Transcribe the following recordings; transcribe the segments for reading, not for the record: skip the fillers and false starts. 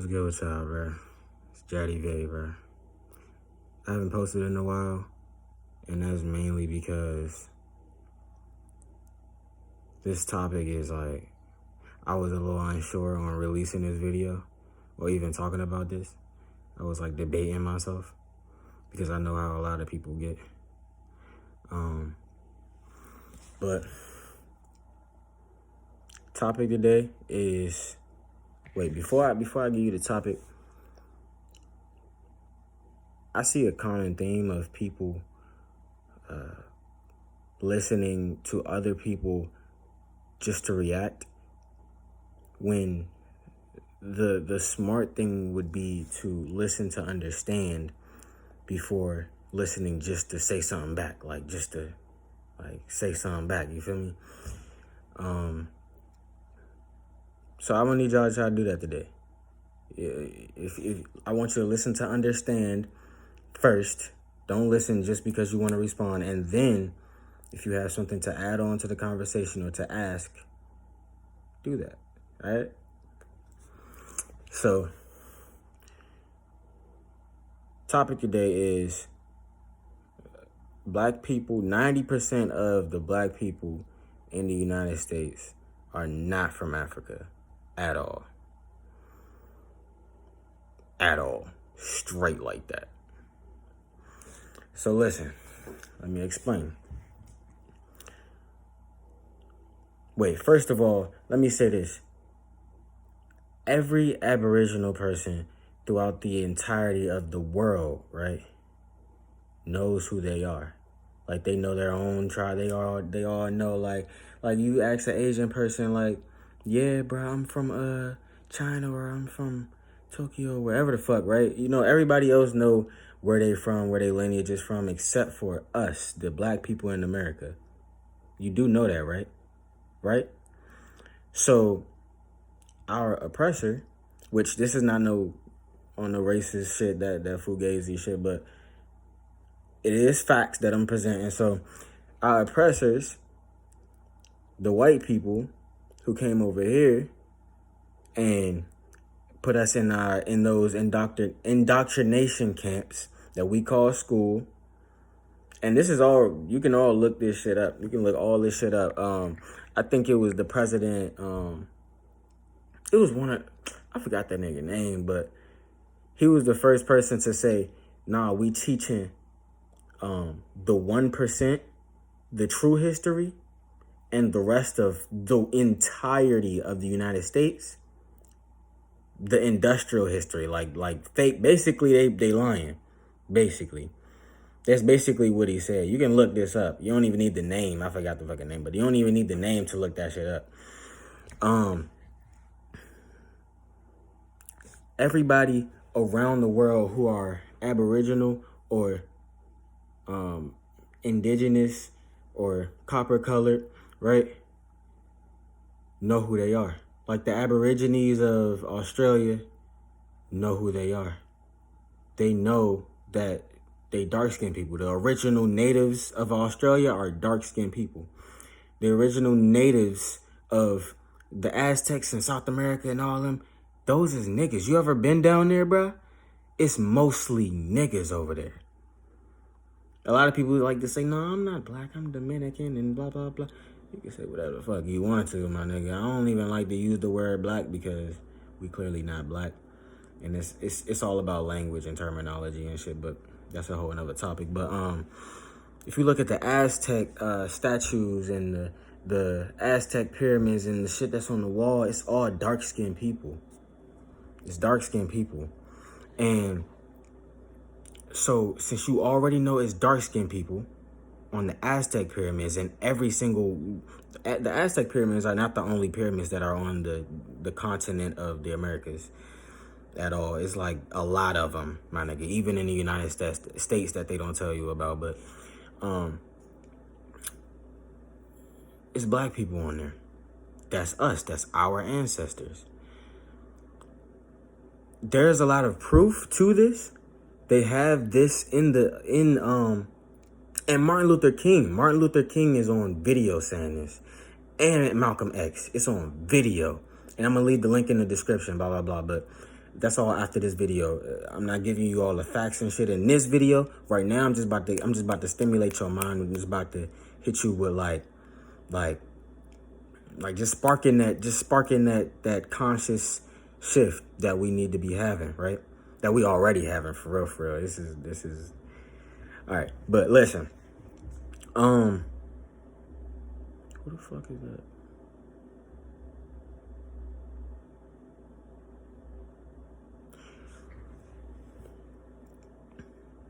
What's good with y'all, bro? It's Jaddy V, bro. I haven't posted in a while, and that's mainly because this topic is like, I was a little unsure on releasing this video or even talking about this. I was like debating myself because I know how a lot of people get. But topic today is, before I give you the topic, I see a common theme of people listening to other people just to react, when the smart thing would be to listen to understand before listening just to say something back, just to say something back, you feel me? So I'm gonna need y'all to try to do that today. If I want you to listen to understand first. Don't listen just because you want to respond, and then if you have something to add on to the conversation or to ask, do that. All right? So, topic today is black people. 90% of the black people in the United States are not from Africa at all. At all. Straight like that. So listen, let me explain. First of all, let me say this. Every Aboriginal person throughout the entirety of the world, right, knows who they are. Like, they know their own tribe. They all know, like you ask an Asian person, yeah, bro, I'm from China, or I'm from Tokyo, wherever the fuck, right? You know, everybody else know where they from, where their lineage is from, except for us, the black people in America. You do know that, right? Right? So our oppressor, which this is not on the racist shit, that fugazi shit, but it is facts that I'm presenting. So our oppressors, the white people who came over here and put us in those indoctrination camps that we call school. And this is all, you can all look this shit up. You can look all this shit up. I think it was the president, it was I forgot that nigga name, but he was the first person to say, nah, we teaching the 1%, the true history, and the rest of the entirety of the United States, the industrial history, like fake. Basically, they lying. Basically, that's basically what he said. You can look this up. You don't even need the name. I forgot the fucking name, but you don't even need the name to look that shit up. Everybody around the world who are Aboriginal or indigenous or copper colored, right, know who they are. Like the Aborigines of Australia know who they are. They know that they dark-skinned people. The original natives of Australia are dark-skinned people. The original natives of the Aztecs in South America and all them, those is niggas. You ever been down there, bro? It's mostly niggas over there. A lot of people like to say, no, I'm not black, I'm Dominican and blah, blah, blah. You can say whatever the fuck you want to, my nigga. I don't even like to use the word black because we clearly not black. And it's all about language and terminology and shit, but that's a whole another topic. But if you look at the Aztec statues and the Aztec pyramids and the shit that's on the wall, it's all dark-skinned people. It's dark-skinned people. And so since you already know it's dark-skinned people on the Aztec pyramids, and the Aztec pyramids are not the only pyramids that are on the continent of the Americas at all. It's like a lot of them, my nigga, even in the United States that they don't tell you about. But it's black people on there. That's us. That's our ancestors. There's a lot of proof to this. They have this and Martin Luther King is on video saying this. And Malcolm X, it's on video. And I'm going to leave the link in the description, blah, blah, blah. But That's all after this video. I'm not giving you all the facts and shit in this video. Right now, I'm just about to stimulate your mind. I'm just about to hit you with like just sparking that conscious shift that we need to be having, right? That we already having, for real. This is all right. But listen, who the fuck is that?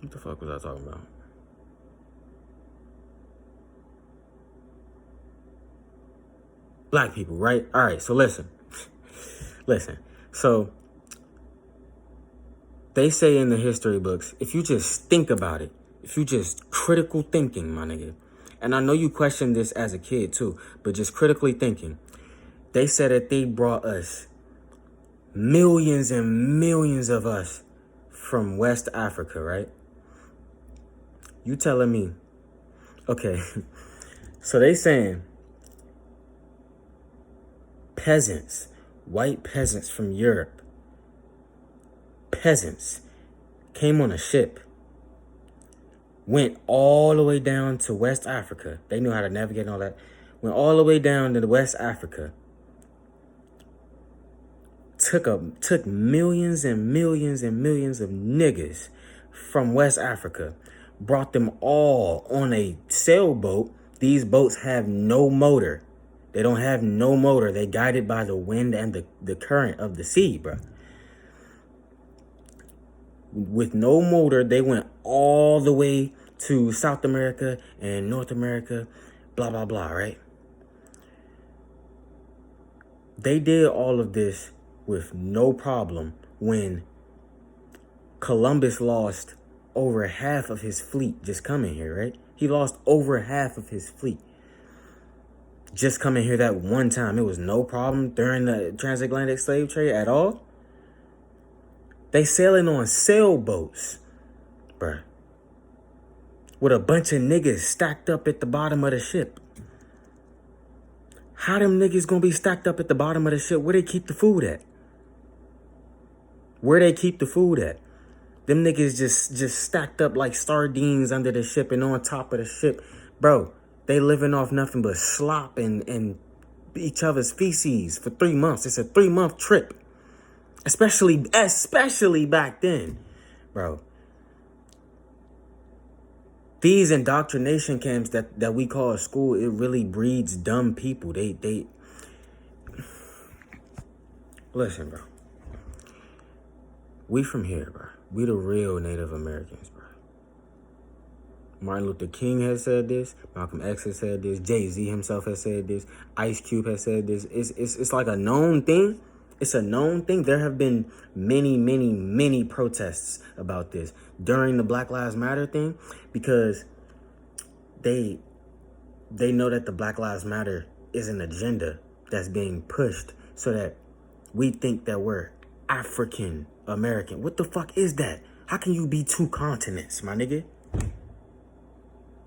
What the fuck was I talking about? Black people, right? All right, so listen. So they say in the history books, if you just think about it, if you just critical thinking, my nigga, and I know you questioned this as a kid too, but just critically thinking, they said that they brought us millions and millions of us from West Africa, right? You telling me, okay, so they saying peasants, white peasants from Europe, peasants, came on a ship, went all the way down to West Africa. They knew how to navigate and all that. Went all the way down to West Africa. Took millions and millions and millions of niggas from West Africa, brought them all on a sailboat. These boats have no motor. They don't have no motor. They guided by the wind and the current of the sea, bro. With no motor, they went all the way to South America and North America, blah, blah, blah, right? They did all of this with no problem when Columbus lost over half of his fleet just coming here, right? He lost over half of his fleet just coming here that one time. It was no problem during the transatlantic slave trade at all. They sailing on sailboats, bruh, with a bunch of niggas stacked up at the bottom of the ship. How them niggas gonna be stacked up at the bottom of the ship? Where they keep the food at? Where they keep the food at? Them niggas just stacked up like sardines under the ship and on top of the ship. Bro, they living off nothing but slop and each other's feces for 3 months. It's a 3-month trip. Especially back then, bro. These indoctrination camps that we call school, it really breeds dumb people. They listen, bro. We from here, bro. We the real Native Americans, bro. Martin Luther King has said this. Malcolm X has said this. Jay-Z himself has said this. Ice Cube has said this. It's like a known thing. It's a known thing. There have been many protests about this during the Black Lives Matter thing, because they know that the Black Lives Matter is an agenda that's being pushed so that we think that we're African American. What the fuck is that? How can you be 2 continents, my nigga?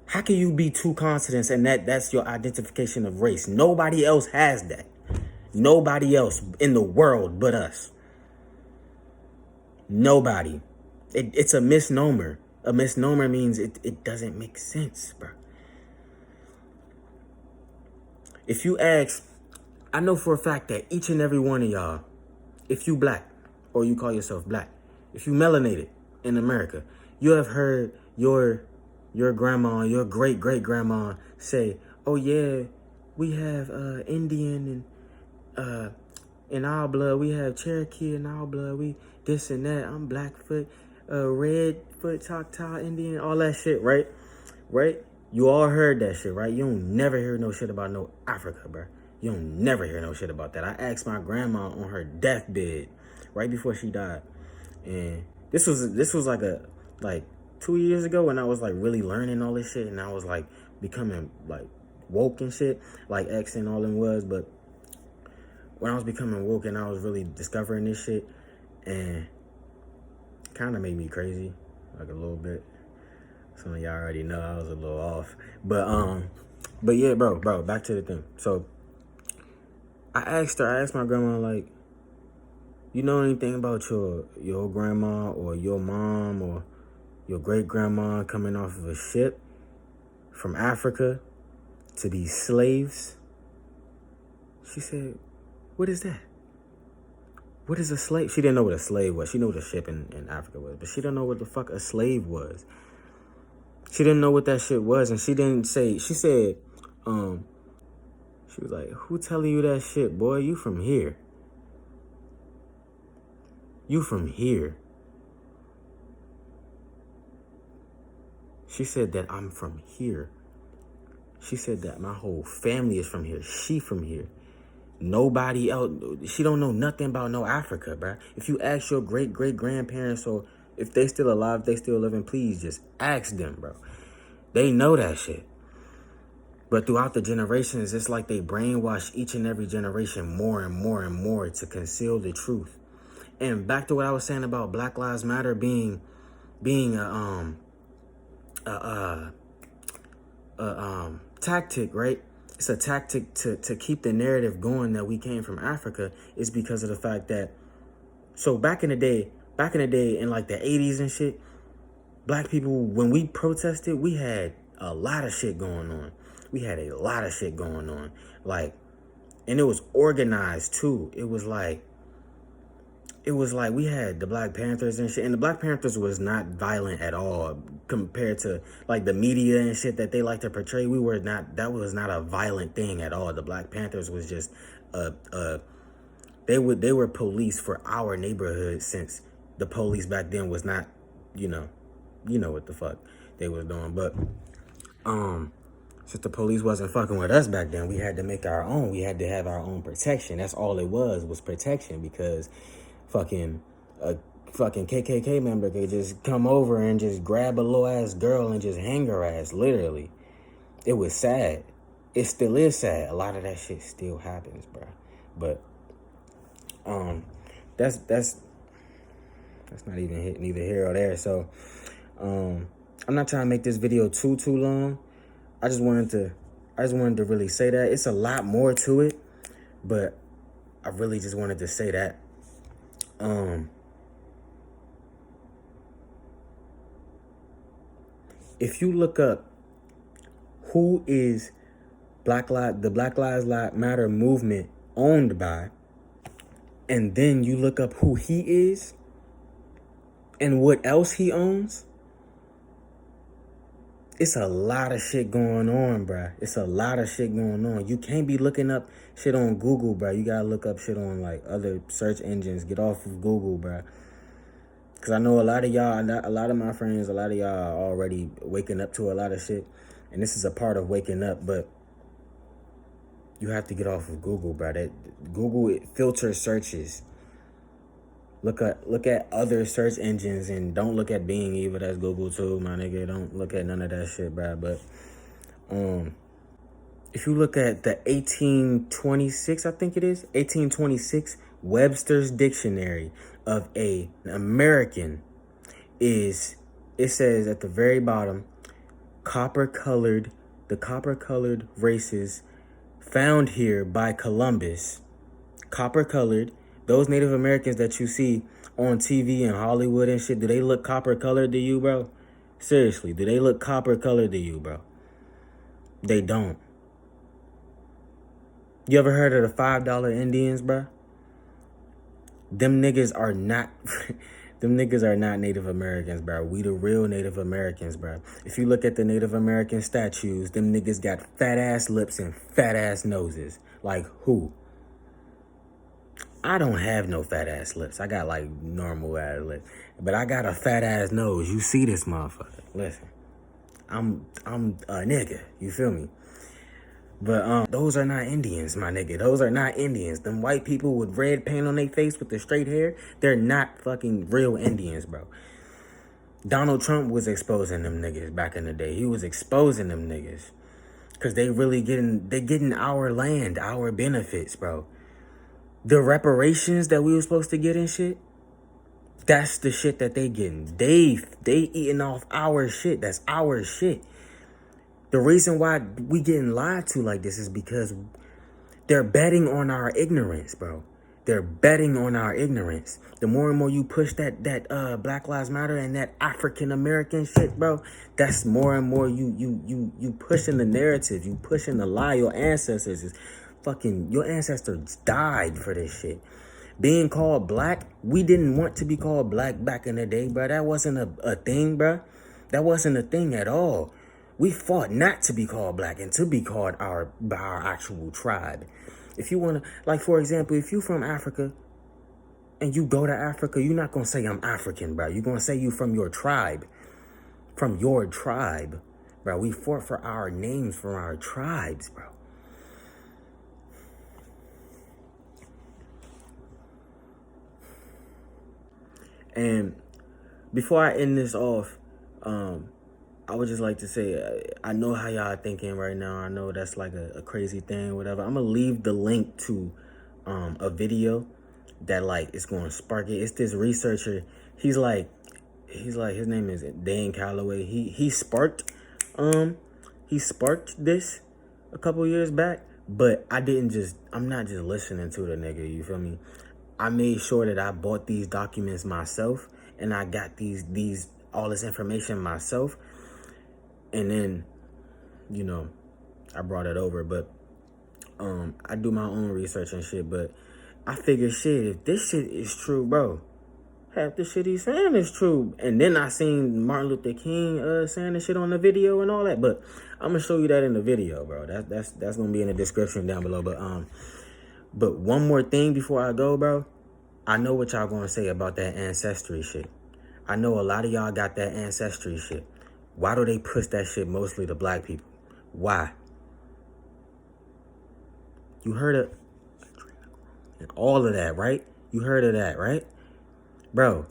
How can you be 2 continents and that's your identification of race? Nobody else has that. Nobody else in the world but us. Nobody. It's a misnomer. A misnomer means it doesn't make sense, bro. If you ask, I know for a fact that each and every one of y'all, if you black, or you call yourself black, if you melanated in America, you have heard your grandma, your great-great-grandma say, oh yeah, we have Indian and in our blood, we have Cherokee in our blood, we this and that, I'm Blackfoot, Redfoot, Choctaw, Indian, all that shit, right? Right? You all heard that shit, right? You don't never hear no shit about no Africa, bro. You don't never hear no shit about that. I asked my grandma on her deathbed, right before she died, and this was like 2 years ago when I was like really learning all this shit, and I was like becoming like woke and shit, like X and all them was, but when I was becoming woke and I was really discovering this shit, and kind of made me crazy, like a little bit. Some of y'all already know I was a little off, but yeah, bro, back to the thing. So I asked my grandma, like, You know anything about your grandma or your mom or your great grandma coming off of a ship from Africa to be slaves? She said, what is that? What is a slave? She didn't know what a slave was. She knew what a ship in Africa was, but she didn't know what the fuck a slave was. She didn't know what that shit was, and she didn't say, she said, she was like, who telling you that shit, boy? You from here. You from here. She said that I'm from here. She said that my whole family is from here. She from here. Nobody else. She don't know nothing about no Africa, bruh. If you ask your great-great-grandparents, or if they still alive, if they still living, please just ask them, bro. They know that shit. But throughout the generations, it's like they brainwash each and every generation more and more and more to conceal the truth. And back to what I was saying about Black Lives Matter being a tactic, right? It's a tactic to keep the narrative going that we came from Africa, is because of the fact that, so back in the day in like the 80s and shit, black people, when we protested, we had a lot of shit going on. We had a lot of shit going on. Like, and it was organized too. It was like we had the Black Panthers and shit, and the Black Panthers was not violent at all compared to like the media and shit that they like to portray. That was not a violent thing at all. The Black Panthers was just they were police for our neighborhood, since the police back then was not, you know what the fuck they was doing. But since the police wasn't fucking with us back then, we had to make our own. We had to have our own protection. That's all it was protection, because a fucking KKK member could just come over and just grab a little ass girl and just hang her ass, literally. It was sad. It still is sad. A lot of that shit still happens, bro. But that's not even neither here or there. So I'm not trying to make this video too long. I just wanted to really say that. It's a lot more to it, but I really just wanted to say that. If you look up who is the Black Lives Matter movement owned by, and then you look up who he is and what else he owns, it's a lot of shit going on, bruh. It's a lot of shit going on. You can't be looking up shit on Google, bruh. You gotta look up shit on like other search engines. Get off of Google, bruh. Because I know a lot of y'all, a lot of my friends, a lot of y'all are already waking up to a lot of shit. And this is a part of waking up, but you have to get off of Google, bruh. That Google filters searches. Look at other search engines, and don't look at Bing either. That's Google too, my nigga. Don't look at none of that shit, bro. But if you look at the 1826, I think it is 1826 Webster's Dictionary of an American, it says at the very bottom, the copper-colored races found here by Columbus. Copper-colored. Those Native Americans that you see on TV in Hollywood and shit, do they look copper-colored to you, bro? Seriously, do they look copper-colored to you, bro? They don't. You ever heard of the $5 Indians, bro? Them niggas are not... them niggas are not Native Americans, bro. We the real Native Americans, bro. If you look at the Native American statues, them niggas got fat-ass lips and fat-ass noses. Like, who? I don't have no fat ass lips. I got like normal ass lips, but I got a fat ass nose. You see this motherfucker? Listen, I'm a nigga. You feel me? But those are not Indians, my nigga. Those are not Indians. Them white people with red paint on their face with the straight hair, they're not fucking real Indians, bro. Donald Trump was exposing them niggas back in the day. He was exposing them niggas, cause they getting our land, our benefits, bro. The reparations that we were supposed to get and shit, that's the shit that they getting. They eating off our shit. That's our shit. The reason why we getting lied to like this is because they're betting on our ignorance, bro. They're betting on our ignorance. The more and more you push that Black Lives Matter and that African American shit, bro, that's more and more you pushing the narrative. You pushing the lie. Your ancestors died for this shit. Being called black, we didn't want to be called black back in the day, bro. That wasn't a thing, bro. That wasn't a thing at all. We fought not to be called black and to be called by our actual tribe. If you want to, like, for example, if you from Africa and you go to Africa, you're not going to say I'm African, bro. You're going to say you from your tribe. From your tribe, bro. We fought for our names from our tribes, bro. And before I end this off, I would just like to say, I know how y'all thinking right now. I know that's like a crazy thing, whatever. I'm going to leave the link to a video that like it's going to spark it. It's this researcher. He's like, his name is Dane Caloway. He sparked this a couple years back, but I'm not just listening to the nigga, you feel me? I made sure that I bought these documents myself and I got all this information myself. And then, you know, I brought it over, but I do my own research and shit, but I figured shit, if this shit is true, bro, half the shit he's saying is true. And then I seen Martin Luther King saying the shit on the video and all that, but I'm gonna show you that in the video, bro. That's gonna be in the description down below. But one more thing before I go, bro. I know what y'all gonna say about that ancestry shit. I know a lot of y'all got that ancestry shit. Why do they push that shit mostly to black people? Why? You heard of all of that, right? You heard of that, right? Bro,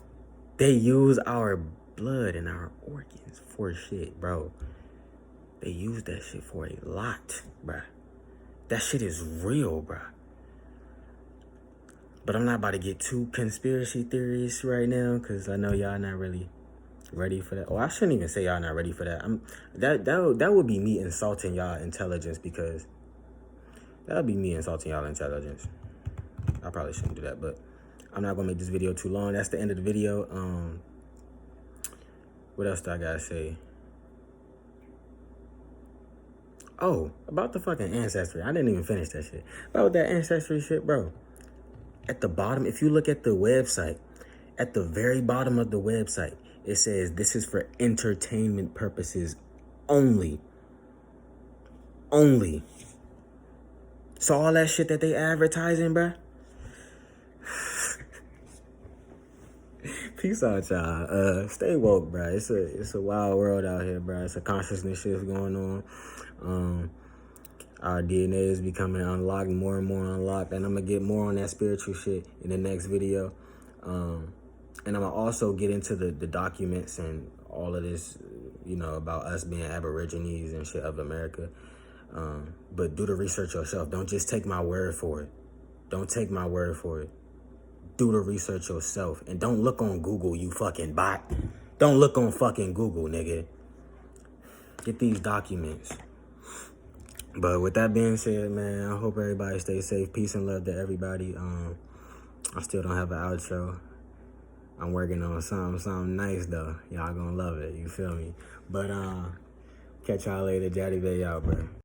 they use our blood and our organs for shit, bro. They use that shit for a lot, bro. That shit is real, bro. But I'm not about to get too conspiracy theorists right now, because I know y'all not really ready for that. Oh, I shouldn't even say y'all not ready for that. That would be me insulting y'all intelligence, because that would be me insulting y'all intelligence. I probably shouldn't do that, but I'm not gonna make this video too long. That's the end of the video. What else do I gotta say? Oh, about the fucking ancestry. I didn't even finish that shit. About that ancestry shit, bro. At the bottom, if you look at the website, at the very bottom of the website, it says this is for entertainment purposes only. Only. So all that shit that they advertising, bruh. Peace out, y'all. Stay woke, bruh. It's a wild world out here, bruh. It's a consciousness shift going on. Our DNA is becoming unlocked, more and more unlocked. And I'm going to get more on that spiritual shit in the next video. And I'm going to also get into the documents and all of this, you know, about us being Aborigines and shit of America. But do the research yourself. Don't just take my word for it. Don't take my word for it. Do the research yourself. And don't look on Google, you fucking bot. Don't look on fucking Google, nigga. Get these documents. But with that being said, man, I hope everybody stays safe. Peace and love to everybody. I still don't have an outro. I'm working on something nice, though. Y'all gonna love it. You feel me? But catch y'all later. Jaddy Bay out, bro.